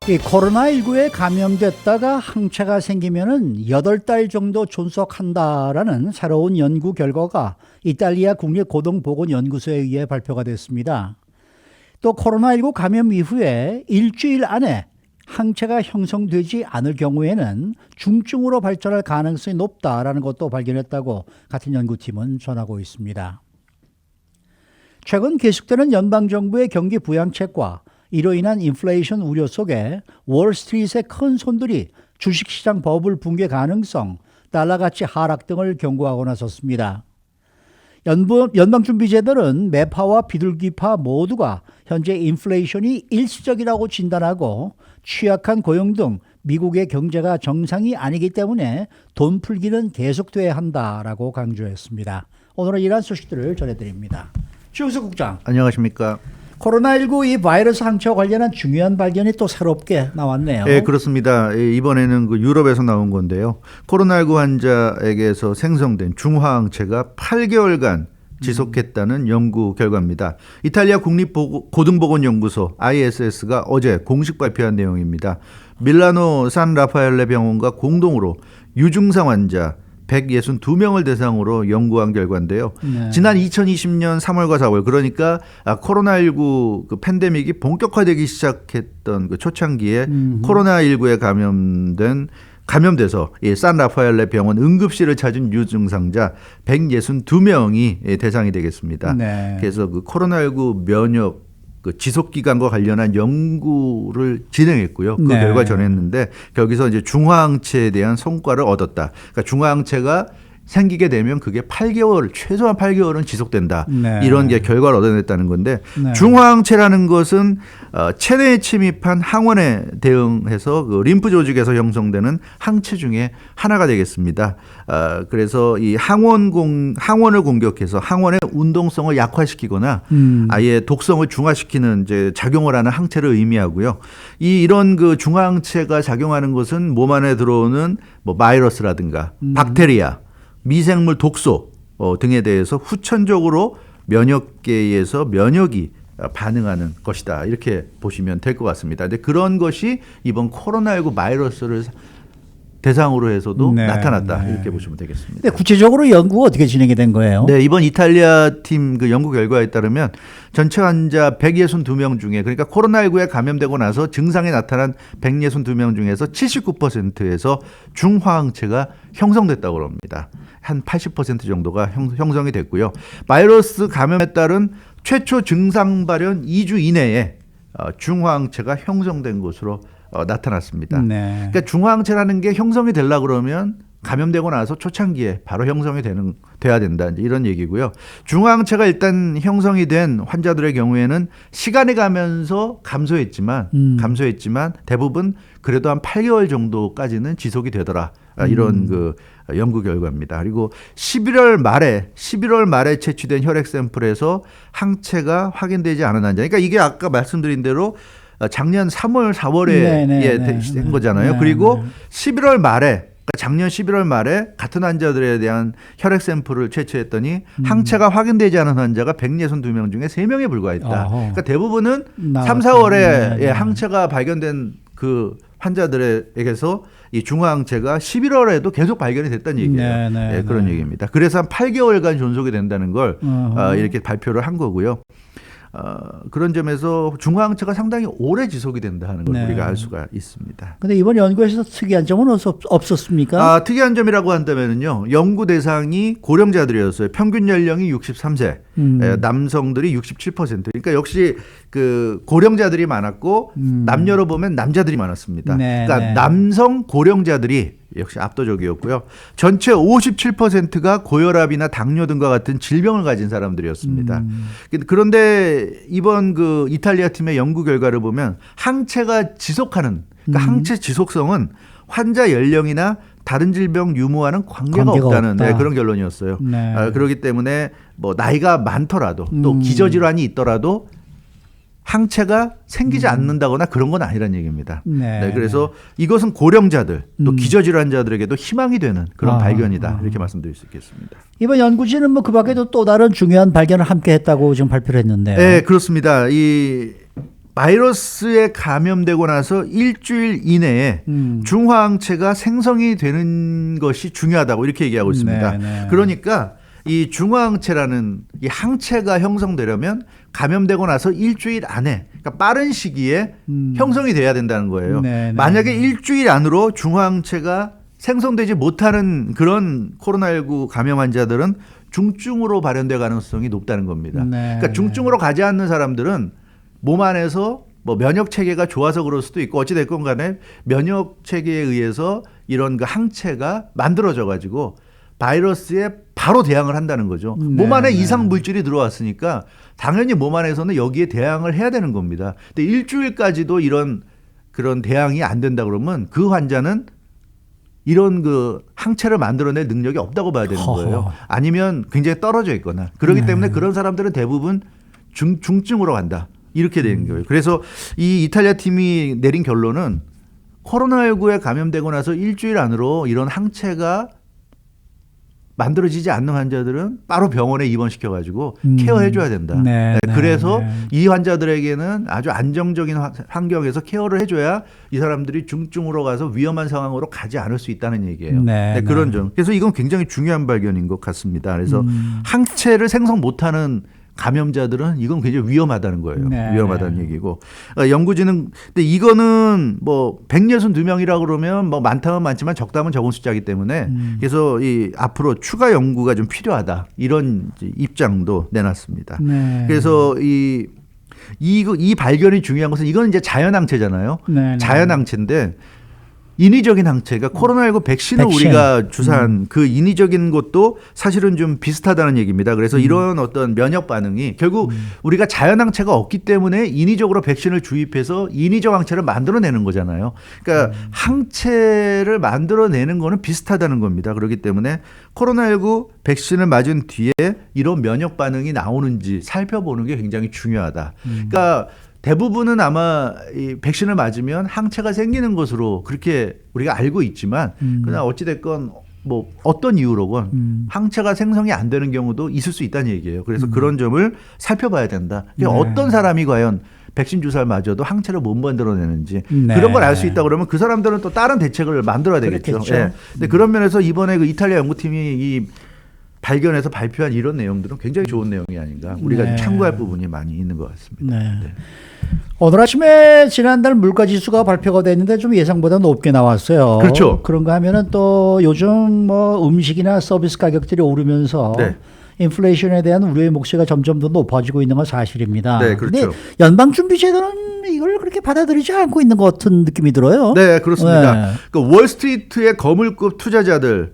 이 코로나19에 감염됐다가 항체가 생기면은 8달 정도 존속한다라는 새로운 연구 결과가 이탈리아 국립고등보건연구소에 의해 발표가 됐습니다. 또 코로나19 감염 이후에 일주일 안에 항체가 형성되지 않을 경우에는 중증으로 발전할 가능성이 높다라는 것도 발견했다고 같은 연구팀은 전하고 있습니다. 최근 계속되는 연방정부의 경기 부양책과 이로 인한 인플레이션 우려 속에 월스트리트의 큰 손들이 주식시장 버블 붕괴 가능성, 달러 가치 하락 등을 경고하고 나섰습니다. 연방준비제도는 매파와 비둘기파 모두가 현재 인플레이션이 일시적이라고 진단하고 취약한 고용 등 미국의 경제가 정상이 아니기 때문에 돈 풀기는 계속돼야 한다라고 강조했습니다. 오늘은 이러한 소식들을 전해드립니다. 주영석 국장. 안녕하십니까. 코로나19 이 바이러스 항체와 관련한 중요한 발견이 또 새롭게 나왔네요. 네, 그렇습니다. 이번에는 그 유럽에서 나온 건데요. 코로나19 환자에게서 생성된 중화항체가 8개월간 지속했다는 연구 결과입니다. 이탈리아 국립고등보건연구소 ISS가 어제 공식 발표한 내용입니다. 밀라노 산라파엘레 병원과 공동으로 유증상 환자 162명을 대상으로 연구한 결과인데요. 네. 지난 2020년 3월과 4월 그러니까 코로나19 그 팬데믹이 본격화되기 시작했던 그 초창기에 코로나19에 감염돼서 이 산라파엘레 병원 응급실을 찾은 유증상자 162명이 대상이 되겠습니다. 네. 그래서 그 코로나19 면역 그 지속 기간과 관련한 연구를 진행했고요. 그 네. 결과 전했는데 거기서 이제 중화항체에 대한 성과를 얻었다. 그러니까 중화항체가 생기게 되면 그게 8개월, 최소한 8개월은 지속된다. 네. 이런 게 결과를 얻어냈다는 건데 네. 중화항체라는 것은 체내에 침입한 항원에 대응해서 그 림프 조직에서 형성되는 항체 중에 하나가 되겠습니다. 그래서 이 항원을 공격해서 항원의 운동성을 약화시키거나 아예 독성을 중화시키는 이제 작용을 하는 항체를 의미하고요. 이런 그 중화항체가 작용하는 것은 몸 안에 들어오는 뭐 바이러스라든가 박테리아 미생물 독소 등에 대해서 후천적으로 면역계에서 면역이 반응하는 것이다. 이렇게 보시면 될 것 같습니다. 근데 그런 것이 이번 코로나19 바이러스를 대상으로 해서도 네, 나타났다. 네. 이렇게 보시면 되겠습니다. 네, 구체적으로 연구가 어떻게 진행이 된 거예요? 네, 이번 이탈리아 팀 그 연구 결과에 따르면 전체 환자 162명 중에 그러니까 코로나19에 감염되고 나서 증상이 나타난 162명 중에서 79%에서 중화항체가 형성됐다고 합니다. 한 80% 정도가 형성이 됐고요. 바이러스 감염에 따른 최초 증상 발현 2주 이내에 중화항체가 형성된 것으로 나타났습니다. 네. 그러니까 중화항체라는 게 형성이 되려고 그러면 감염되고 나서 초창기에 바로 형성이 돼야 된다. 이런 얘기고요. 중화항체가 일단 형성이 된 환자들의 경우에는 시간이 가면서 감소했지만 대부분 그래도 한 8개월 정도까지는 지속이 되더라. 이런 그 연구 결과입니다. 그리고 11월 말에 채취된 혈액 샘플에서 항체가 확인되지 않은 환자. 그러니까 이게 아까 말씀드린 대로 작년 3월, 4월에 된 거잖아요. 그리고 11월 말에 작년 11월 말에 같은 환자들에 대한 혈액 샘플을 채취했더니 항체가 확인되지 않은 환자가 162명 중에 3명에 불과했다. 그러니까 대부분은 3, 4월에 항체가 발견된 그 환자들에게서 이 중화항체가 11월에도 계속 발견이 됐다는 얘기예요. 그런 얘기입니다. 그래서 한 8개월간 존속이 된다는 걸 이렇게 발표를 한 거고요. 그런 점에서 중화항체가 상당히 오래 지속이 된다는 걸 우리가 알 수가 있습니다. 그런데 이번 연구에서 특이한 점은 없었습니까? 특이한 점이라고 한다면요, 연구 대상이 고령자들이었어요. 평균 연령이 63세, 남성들이 67%. 그러니까 역시 그 고령자들이 많았고 남녀로 보면 남자들이 많았습니다. 그러니까 남성 고령자들이 역시 압도적이었고요. 전체 57%가 고혈압이나 당뇨 등과 같은 질병을 가진 사람들이었습니다. 그런데 이번 그 이탈리아 팀의 연구 결과를 보면 항체가 지속하는, 그러니까 항체 지속성은 환자 연령이나 다른 질병 유무와는 관계가 없다는 그런 결론이었어요. 그렇기 때문에 뭐 나이가 많더라도 또 기저질환이 있더라도 항체가 생기지 않는다거나 그런 건 아니라는 얘기입니다. 그래서 이것은 고령자들 또 기저질환자들에게도 희망이 되는 그런 발견이다. 이렇게 말씀드릴 수 있겠습니다. 이번 연구진은 뭐 그 밖에도 또 다른 중요한 발견을 함께 했다고 지금 발표를 했는데요. 네, 그렇습니다. 이 바이러스에 감염되고 나서 일주일 이내에 중화항체가 생성이 되는 것이 중요하다고 이렇게 얘기하고 있습니다. 네. 그러니까 이 중화항체라는 이 항체가 형성되려면 감염되고 나서 일주일 안에, 그러니까 빠른 시기에 형성이 돼야 된다는 거예요. 네. 만약에 일주일 안으로 중화항체가 생성되지 못하는 그런 코로나19 감염 환자들은 중증으로 발현될 가능성이 높다는 겁니다. 네. 그러니까 중증으로 가지 않는 사람들은 몸 안에서 뭐 면역 체계가 좋아서 그럴 수도 있고 어찌 됐건 간에 면역 체계에 의해서 이런 그 항체가 만들어져 가지고 바이러스에 바로 대항을 한다는 거죠. 몸 안에 이상 물질이 들어왔으니까 당연히 몸 안에서는 여기에 대항을 해야 되는 겁니다. 근데 일주일까지도 그런 대항이 안 된다 그러면 그 환자는 이런 그 항체를 만들어낼 능력이 없다고 봐야 되는 거예요. 아니면 굉장히 떨어져 있거나. 그렇기 때문에 그런 사람들은 대부분 중증으로 간다. 이렇게 되는 거예요. 그래서 이 이탈리아 팀이 내린 결론은 코로나19에 감염되고 나서 일주일 안으로 이런 항체가 만들어지지 않는 환자들은 바로 병원에 입원시켜가지고 케어해줘야 된다. 그래서 이 환자들에게는 아주 안정적인 환경에서 케어를 해줘야 이 사람들이 중증으로 가서 위험한 상황으로 가지 않을 수 있다는 얘기예요. 그런 점. 그래서 이건 굉장히 중요한 발견인 것 같습니다. 그래서 항체를 생성 못하는 감염자들은 이건 굉장히 위험하다는 거예요. 위험하다는 얘기고. 연구진은, 근데 이거는 뭐 162명이라고 그러면 뭐 많다면 많지만 적다면 적은 숫자이기 때문에 그래서 이 앞으로 추가 연구가 좀 필요하다. 이런 입장도 내놨습니다. 그래서 이 발견이 중요한 것은 이건 이제 자연항체잖아요. 자연항체인데 인위적인 항체가 코로나19 백신을 우리가 주사한 그 인위적인 것도 사실은 좀 비슷하다는 얘기입니다. 그래서 이런 어떤 면역 반응이 결국 우리가 자연항체가 없기 때문에 인위적으로 백신을 주입해서 인위적 항체를 만들어내는 거잖아요. 그러니까 항체를 만들어내는 거는 비슷하다는 겁니다. 그렇기 때문에 코로나19 백신을 맞은 뒤에 이런 면역 반응이 나오는지 살펴보는 게 굉장히 중요하다. 그러니까 대부분은 아마 이 백신을 맞으면 항체가 생기는 것으로 그렇게 우리가 알고 있지만 그러나 어찌됐건 뭐 어떤 이유로건 항체가 생성이 안 되는 경우도 있을 수 있다는 얘기예요. 그래서 그런 점을 살펴봐야 된다. 어떤 사람이 과연 백신 주사를 맞아도 항체를 못 만들어내는지 그런 걸 알 수 있다 그러면 그 사람들은 또 다른 대책을 만들어야 되겠죠. 근데 그런 면에서 이번에 그 이탈리아 연구팀이 이 발견해서 발표한 이런 내용들은 굉장히 좋은 내용이 아닌가. 우리가 좀 참고할 부분이 많이 있는 것 같습니다. 오늘 아침에 지난달 물가지수가 발표가 됐는데 좀 예상보다 높게 나왔어요. 그렇죠. 그런가 하면은 또 요즘 뭐 음식이나 서비스 가격들이 오르면서 인플레이션에 대한 우려의 목소리가 점점 더 높아지고 있는 건 사실입니다. 그렇죠. 근데 연방준비제도는 이걸 그렇게 받아들이지 않고 있는 것 같은 느낌이 들어요. 네, 그렇습니다. 그 월스트리트의 거물급 투자자들,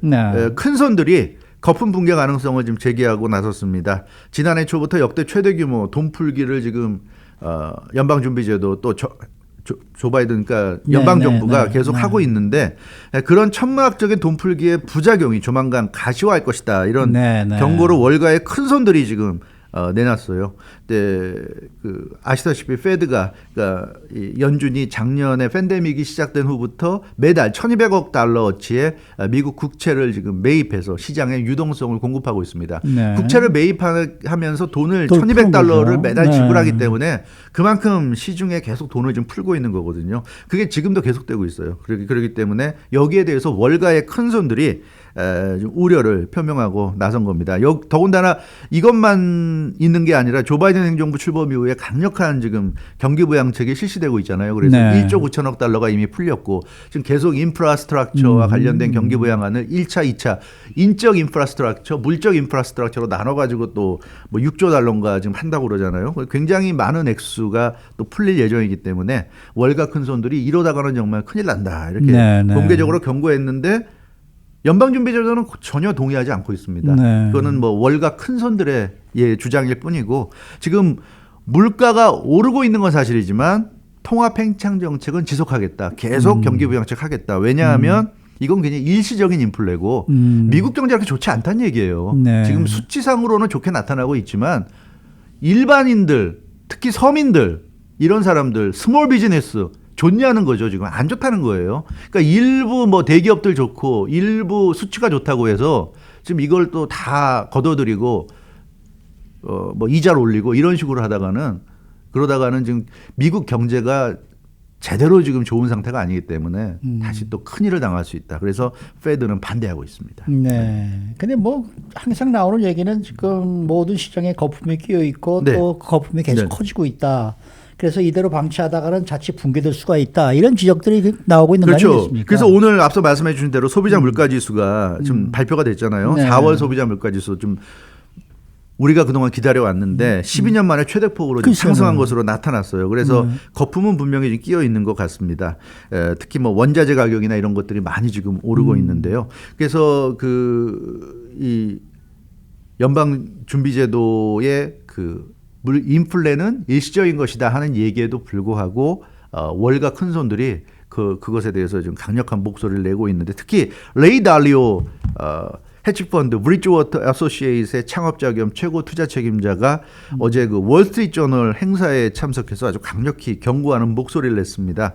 큰 손들이 거품 붕괴 가능성을 지금 제기하고 나섰습니다. 지난해 초부터 역대 최대 규모 돈 풀기를 지금 연방준비제도 또 조 바이든 그러니까 연방 정부가 계속 하고 있는데 그런 천문학적인 돈 풀기의 부작용이 조만간 가시화할 것이다. 이런 경고를 월가의 큰 손들이 지금 내놨어요. 근데 그 아시다시피 페드가 그러니까 이 연준이 작년에 팬데믹이 시작된 후부터 매달 1,200억 달러어치의 미국 국채를 지금 매입해서 시장에 유동성을 공급하고 있습니다. 국채를 매입하면서 돈을 1,200달러를 매달 지불하기 때문에 그만큼 시중에 계속 돈을 좀 풀고 있는 거거든요. 그게 지금도 계속되고 있어요. 그렇기 때문에 여기에 대해서 월가의 큰 손들이 좀 우려를 표명하고 나선 겁니다. 더군다나 이것만 있는 게 아니라 조 바이든 행정부 출범 이후에 강력한 지금 경기 부양책이 실시되고 있잖아요. 그래서 1조 9천억 달러가 이미 풀렸고 지금 계속 인프라스트럭처와 관련된 경기 부양안을 1차, 2차 인적 인프라스트럭처, 물적 인프라스트럭처로 나눠가지고 또 뭐 6조 달러인가 지금 한다고 그러잖아요. 굉장히 많은 액수가 또 풀릴 예정이기 때문에 월가 큰 손들이 이러다가는 정말 큰일 난다 이렇게 공개적으로 경고했는데 연방준비제도는 전혀 동의하지 않고 있습니다. 그거는 뭐 월가 큰 손들의 주장일 뿐이고 지금 물가가 오르고 있는 건 사실이지만 통화팽창 정책은 지속하겠다. 계속 경기부양책 하겠다. 왜냐하면 이건 그냥 일시적인 인플레고 미국 경제가 그렇게 좋지 않다는 얘기예요. 지금 수치상으로는 좋게 나타나고 있지만 일반인들 특히 서민들 이런 사람들 스몰 비즈니스 좋냐는 거죠. 지금 안 좋다는 거예요. 그러니까 일부 뭐 대기업들 좋고 일부 수치가 좋다고 해서 지금 이걸 또 다 걷어들이고 뭐 이자를 올리고 이런 식으로 하다가는 그러다가는 지금 미국 경제가 제대로 지금 좋은 상태가 아니기 때문에 다시 또 큰일을 당할 수 있다. 그래서 페드는 반대하고 있습니다. 네. 근데 뭐 항상 나오는 얘기는 지금 모든 시장에 거품이 끼어 있고 네. 또 거품이 계속 네. 커지고 있다. 그래서 이대로 방치하다가는 자칫 붕괴될 수가 있다. 이런 지적들이 나오고 있는 거 그렇죠. 아니겠습니까? 그래서 오늘 앞서 말씀해 주신 대로 소비자 물가지수가 좀 발표가 됐잖아요. 네. 4월 소비자 물가지수 좀 우리가 그동안 기다려왔는데 12년 만에 최대폭으로 좀 글쎄요. 상승한 것으로 나타났어요. 그래서 거품은 분명히 좀 끼어 있는 것 같습니다. 특히 뭐 원자재 가격이나 이런 것들이 많이 지금 오르고 있는데요. 그래서 이 연방준비제도의 인플레는 일시적인 것이다 하는 얘기에도 불구하고 월가 큰손들이 그것에 대해서 좀 강력한 목소리를 내고 있는데 특히 레이 달리오 헤지펀드 브리지워터 애소시에이트의 창업자 겸 최고 투자 책임자가 어제 그 월스트리트 저널 행사에 참석해서 아주 강력히 경고하는 목소리를 냈습니다.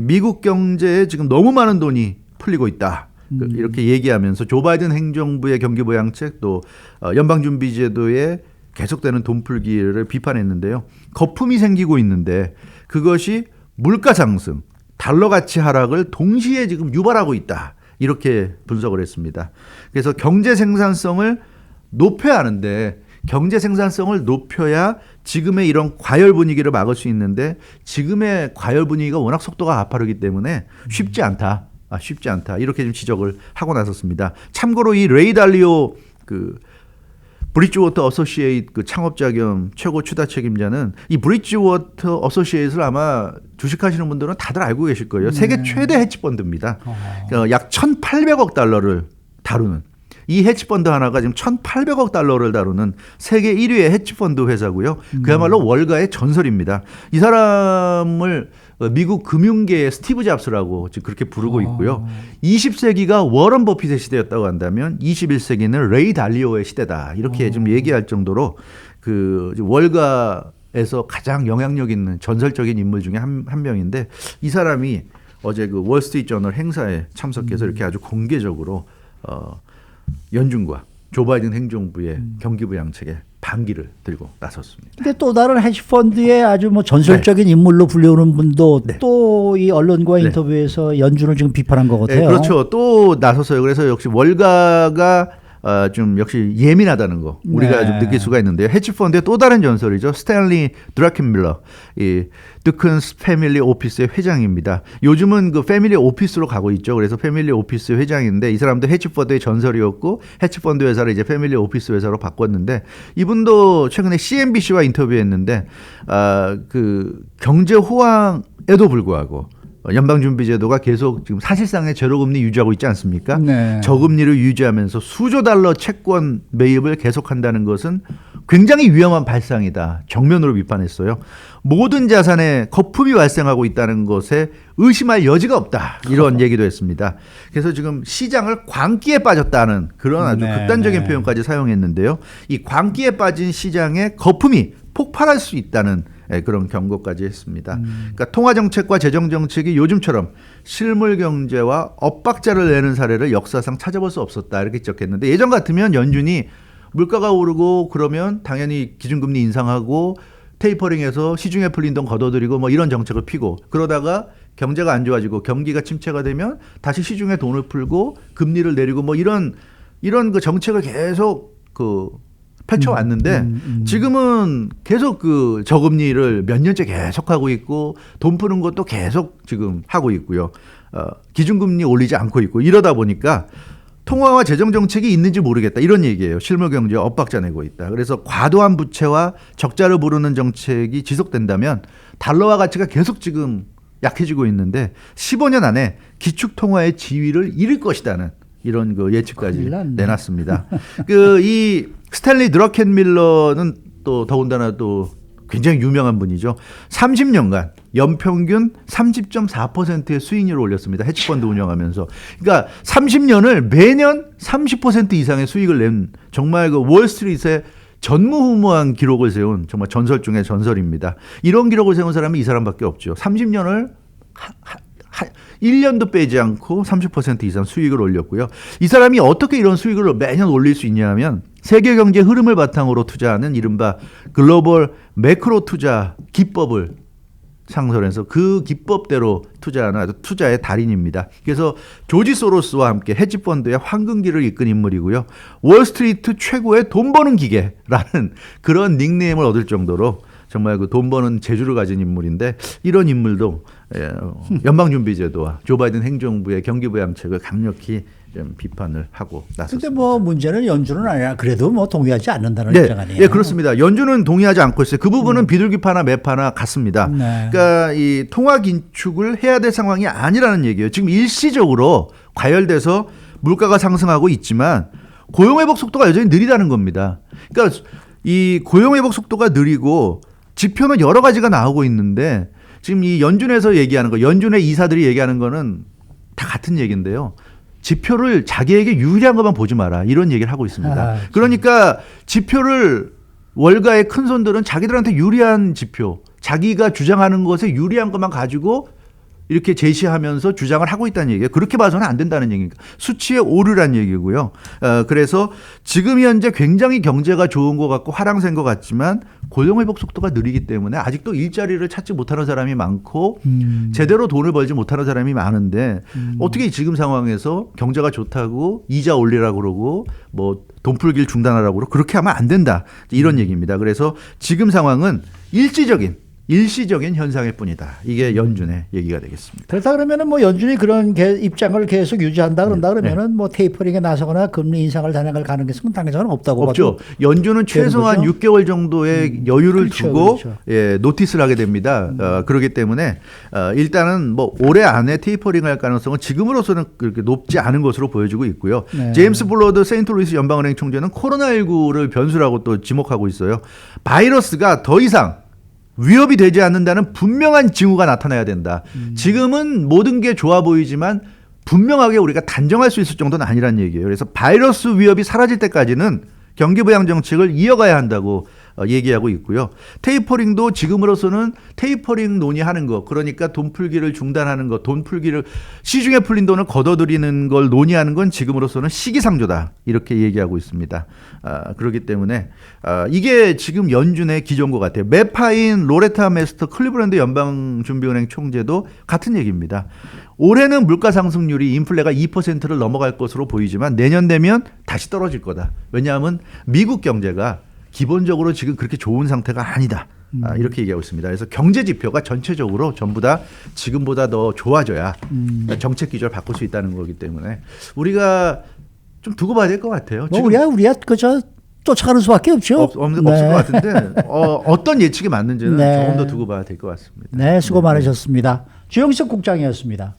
미국 경제에 지금 너무 많은 돈이 풀리고 있다. 이렇게 얘기하면서 조 바이든 행정부의 경기 부양책 또 연방준비제도의 계속되는 돈 풀기를 비판했는데요. 거품이 생기고 있는데 그것이 물가 상승, 달러 가치 하락을 동시에 지금 유발하고 있다. 이렇게 분석을 했습니다. 그래서 경제 생산성을 높여야 하는데 경제 생산성을 높여야 지금의 이런 과열 분위기를 막을 수 있는데 지금의 과열 분위기가 워낙 속도가 가파르기 때문에 쉽지 않다. 이렇게 좀 지적을 하고 나섰습니다. 참고로 이 레이 달리오 브리지워터 어소시에이트 창업자 겸 최고 투자 책임자는 이 브리지워터 어소시에이트를 아마 주식하시는 분들은 다들 알고 계실 거예요. 세계 최대 헤지펀드입니다. 약 1,800억 달러를 다루는 이 헤지펀드 하나가 지금 1,800억 달러를 다루는 세계 1위의 헤지펀드 회사고요. 그야말로 월가의 전설입니다. 이 사람을 미국 금융계의 스티브 잡스라고 지금 그렇게 부르고 있고요. 20세기가 워런 버핏의 시대였다고 한다면 21세기는 레이 달리오의 시대다. 이렇게 좀 얘기할 정도로 월가에서 가장 영향력 있는 전설적인 인물 중에 한 명인데 이 사람이 어제 그 월스트리트 저널 행사에 참석해서 이렇게 아주 공개적으로 연준과 조 바이든 행정부의 경기 부양책에 반기를 들고 나섰습니다. 근데 또 다른 헤지펀드의 아주 뭐 전설적인 인물로 불리우는 분도 또 이 언론과 인터뷰에서 연준을 지금 비판한 것 같아요. 그렇죠. 또 나섰어요. 그래서 역시 월가가 좀 역시 예민하다는 거 우리가 좀 느낄 수가 있는데요. 헤지펀드의 또 다른 전설이죠. 스탠리 드라켄밀러, 이 드큰스 패밀리 오피스의 회장입니다. 요즘은 그 패밀리 오피스로 가고 있죠. 그래서 패밀리 오피스 회장인데 이 사람도 헤지펀드의 전설이었고 헤지펀드 회사를 이제 패밀리 오피스 회사로 바꿨는데 이분도 최근에 CNBC와 인터뷰했는데 그 경제 호황에도 불구하고 연방준비제도가 계속 지금 사실상의 제로금리 유지하고 있지 않습니까? 네. 저금리를 유지하면서 수조 달러 채권 매입을 계속한다는 것은 굉장히 위험한 발상이다. 정면으로 비판했어요. 모든 자산에 거품이 발생하고 있다는 것에 의심할 여지가 없다. 이런 얘기도 했습니다. 그래서 지금 시장을 광기에 빠졌다는 그런 아주 극단적인 표현까지 사용했는데요. 이 광기에 빠진 시장에 거품이 폭발할 수 있다는 그런 경고까지 했습니다. 그러니까 통화정책과 재정정책이 요즘처럼 실물 경제와 엇박자를 내는 사례를 역사상 찾아볼 수 없었다. 이렇게 지적했는데 예전 같으면 연준이 물가가 오르고 그러면 당연히 기준금리 인상하고 테이퍼링해서 시중에 풀린 돈 걷어들이고 뭐 이런 정책을 피고 그러다가 경제가 안 좋아지고 경기가 침체가 되면 다시 시중에 돈을 풀고 금리를 내리고 뭐 이런 그 정책을 계속 펼쳐왔는데 지금은 계속 그 저금리를 몇 년째 계속하고 있고 돈 푸는 것도 계속 지금 하고 있고요. 기준금리 올리지 않고 있고 이러다 보니까 통화와 재정정책이 있는지 모르겠다 이런 얘기예요. 실물 경제에 엇박자 내고 있다. 그래서 과도한 부채와 적자를 부르는 정책이 지속된다면 달러화 가치가 계속 지금 약해지고 있는데 15년 안에 기축통화의 지위를 잃을 것이라는 이런 그 예측까지 내놨습니다. 이 스탠리 드러켄밀러는 또 더군다나 또 굉장히 유명한 분이죠. 30년간 연평균 30.4%의 수익률을 올렸습니다. 헤지펀드 운영하면서. 그러니까 30년을 매년 30% 이상의 수익을 낸 정말 그 월스트리트의 전무후무한 기록을 세운 정말 전설 중의 전설입니다. 이런 기록을 세운 사람이 이 사람밖에 없죠. 30년을 1년도 빼지 않고 30% 이상 수익을 올렸고요. 이 사람이 어떻게 이런 수익을 매년 올릴 수 있냐면 세계 경제 흐름을 바탕으로 투자하는 이른바 글로벌 매크로 투자 기법을 창설해서 그 기법대로 투자하는 아주 투자의 달인입니다. 그래서 조지 소로스와 함께 헤지펀드의 황금기를 이끈 인물이고요. 월스트리트 최고의 돈 버는 기계라는 그런 닉네임을 얻을 정도로 정말 그 돈 버는 재주를 가진 인물인데 이런 인물도 연방준비제도와 조 바이든 행정부의 경기부양책을 강력히 좀 비판을 하고 나섰습니다. 근데 뭐 문제는 연준은 아니라 그래도 뭐 동의하지 않는다는 네, 입장 아니에요? 네, 그렇습니다. 연준은 동의하지 않고 있어요. 그 부분은 비둘기파나 매파나 같습니다. 네. 그러니까 이 통화 긴축을 해야 될 상황이 아니라는 얘기예요. 지금 일시적으로 과열돼서 물가가 상승하고 있지만 고용 회복 속도가 여전히 느리다는 겁니다. 그러니까 이 고용 회복 속도가 느리고 지표는 여러 가지가 나오고 있는데 지금 이 연준에서 얘기하는 거, 연준의 이사들이 얘기하는 거는 다 같은 얘기인데요. 지표를 자기에게 유리한 것만 보지 마라. 이런 얘기를 하고 있습니다. 그러니까 지표를 월가의 큰 손들은 자기들한테 유리한 지표, 자기가 주장하는 것에 유리한 것만 가지고 이렇게 제시하면서 주장을 하고 있다는 얘기예요. 그렇게 봐서는 안 된다는 얘기니까. 수치에 오르란 얘기고요. 그래서 지금 현재 굉장히 경제가 좋은 것 같고 화랑새인 것 같지만 고용 회복 속도가 느리기 때문에 아직도 일자리를 찾지 못하는 사람이 많고 제대로 돈을 벌지 못하는 사람이 많은데 어떻게 지금 상황에서 경제가 좋다고 이자 올리라고 그러고 뭐 돈 풀기를 중단하라고 그러고 그렇게 하면 안 된다. 이런 얘기입니다. 그래서 지금 상황은 일시적인 현상일 뿐이다. 이게 연준의 얘기가 되겠습니다. 그렇다 그러면은 뭐 연준이 그런 입장을 계속 유지한다 그런다 그러면은 뭐 테이퍼링에 나서거나 금리 인상을 단행할 가능성은 당장은 없다고 없죠. 연준은 최소한 거죠? 6개월 정도의 여유를 그렇죠, 두고 그렇죠. 예, 노티스를 하게 됩니다. 그렇기 때문에 일단은 뭐 올해 안에 테이퍼링할 가능성은 지금으로서는 그렇게 높지 않은 것으로 보여지고 있고요. 네. 제임스 블러드 세인트루이스 연방은행 총재는 코로나19를 변수라고 또 지목하고 있어요. 바이러스가 더 이상 위협이 되지 않는다는 분명한 징후가 나타나야 된다. 지금은 모든 게 좋아 보이지만 분명하게 우리가 단정할 수 있을 정도는 아니란 얘기예요. 그래서 바이러스 위협이 사라질 때까지는 경기부양 정책을 이어가야 한다고 얘기하고 있고요. 테이퍼링도 지금으로서는 테이퍼링 논의하는 거, 그러니까 돈 풀기를 중단하는 거, 돈 풀기를 시중에 풀린 돈을 걷어들이는 걸 논의하는 건 지금으로서는 시기상조다 이렇게 얘기하고 있습니다. 그렇기 때문에 이게 지금 연준의 기조인 것 같아요. 매파인 로레타 메스터 클리브랜드 연방준비은행 총재도 같은 얘기입니다. 올해는 물가 상승률이 인플레가 2%를 넘어갈 것으로 보이지만 내년 되면 다시 떨어질 거다. 왜냐하면 미국 경제가 기본적으로 지금 그렇게 좋은 상태가 아니다. 이렇게 얘기하고 있습니다. 그래서 경제 지표가 전체적으로 전부 다 지금보다 더 좋아져야 정책 기조를 바꿀 수 있다는 거기 때문에 우리가 좀 두고 봐야 될 것 같아요. 뭐 우리가 그저 쫓아가는 수밖에 없죠. 없을 것 같은데 어떤 예측이 맞는지는 네. 조금 더 두고 봐야 될 것 같습니다. 네, 수고 많으셨습니다. 주영석 국장이었습니다.